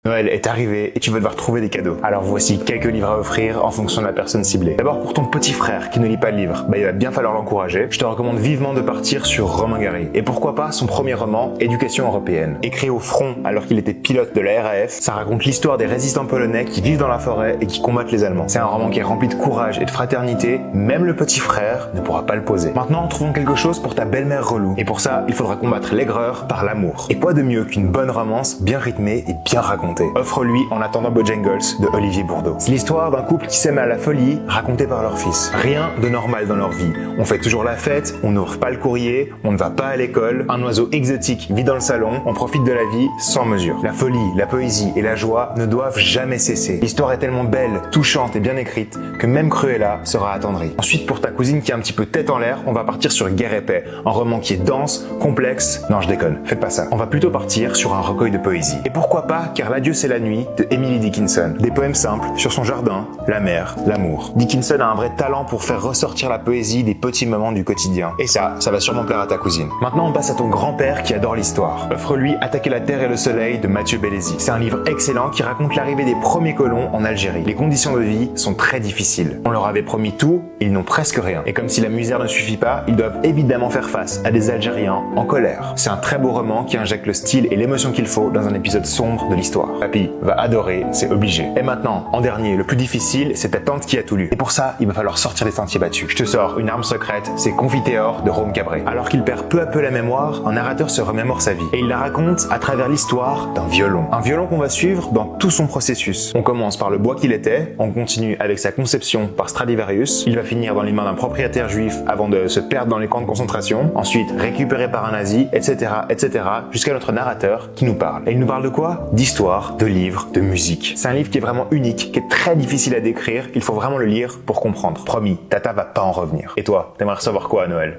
Noël est arrivé et tu vas devoir trouver des cadeaux. Alors voici quelques livres à offrir en fonction de la personne ciblée. D'abord pour ton petit frère qui ne lit pas le livre, il va bien falloir l'encourager. Je te recommande vivement de partir sur Romain Gary. Et pourquoi pas son premier roman, Éducation européenne. Écrit au front alors qu'il était pilote de la RAF, ça raconte l'histoire des résistants polonais qui vivent dans la forêt et qui combattent les Allemands. C'est un roman qui est rempli de courage et de fraternité, même le petit frère ne pourra pas le poser. Maintenant, trouvons quelque chose pour ta belle-mère relou. Et pour ça, il faudra combattre l'aigreur par l'amour. Et quoi de mieux qu'une bonne romance bien rythmée et bien racontée. Offre-lui En attendant Bojangles de Olivier Bourdeau. C'est l'histoire d'un couple qui s'aime à la folie, racontée par leur fils. Rien de normal dans leur vie. On fait toujours la fête, on n'ouvre pas le courrier, on ne va pas à l'école, un oiseau exotique vit dans le salon, on profite de la vie sans mesure. La folie, la poésie et la joie ne doivent jamais cesser. L'histoire est tellement belle, touchante et bien écrite que même Cruella sera attendrie. Ensuite, pour ta cousine qui a un petit peu tête en l'air, on va partir sur Guerre et Paix, un roman qui est dense, complexe. Non, je déconne, faites pas ça. On va plutôt partir sur un recueil de poésie. Et pourquoi pas Car l'adieu c'est la nuit de Emily Dickinson. Des poèmes simples sur son jardin, la mer, l'amour. Dickinson a un vrai talent pour faire ressortir la poésie des petits moments du quotidien. Et ça va sûrement plaire à ta cousine. Maintenant, on passe à ton grand-père qui adore l'histoire. Offre-lui Attaquer la terre et le soleil de Mathieu Bellesi. C'est un livre excellent qui raconte l'arrivée des premiers colons en Algérie. Les conditions de vie sont très difficiles. On leur avait promis tout, ils n'ont presque rien. Et comme si la misère ne suffit pas, ils doivent évidemment faire face à des Algériens en colère. C'est un très beau roman qui injecte le style et l'émotion qu'il faut dans un épisode sombre de l'histoire. Papy va adorer, c'est obligé. Et maintenant, en dernier, le plus difficile, c'est ta tante qui a tout lu. Et pour ça, il va falloir sortir des sentiers battus. Je te sors une arme secrète, c'est Confiteor de Rome Cabré. Alors qu'il perd peu à peu la mémoire, un narrateur se remémore sa vie. Et il la raconte à travers l'histoire d'un violon. Un violon qu'on va suivre dans tout son processus. On commence par le bois qu'il était, on continue avec sa conception par Stradivarius, il va finir dans les mains d'un propriétaire juif avant de se perdre dans les camps de concentration, ensuite récupéré par un nazi, etc., jusqu'à notre narrateur qui nous parle. Et il nous parle de quoi? D'histoire, de livres, de musique. C'est un livre qui est vraiment unique, qui est très difficile à décrire, il faut vraiment le lire pour comprendre. Promis, Tata va pas en revenir. Et toi, t'aimerais recevoir quoi à Noël?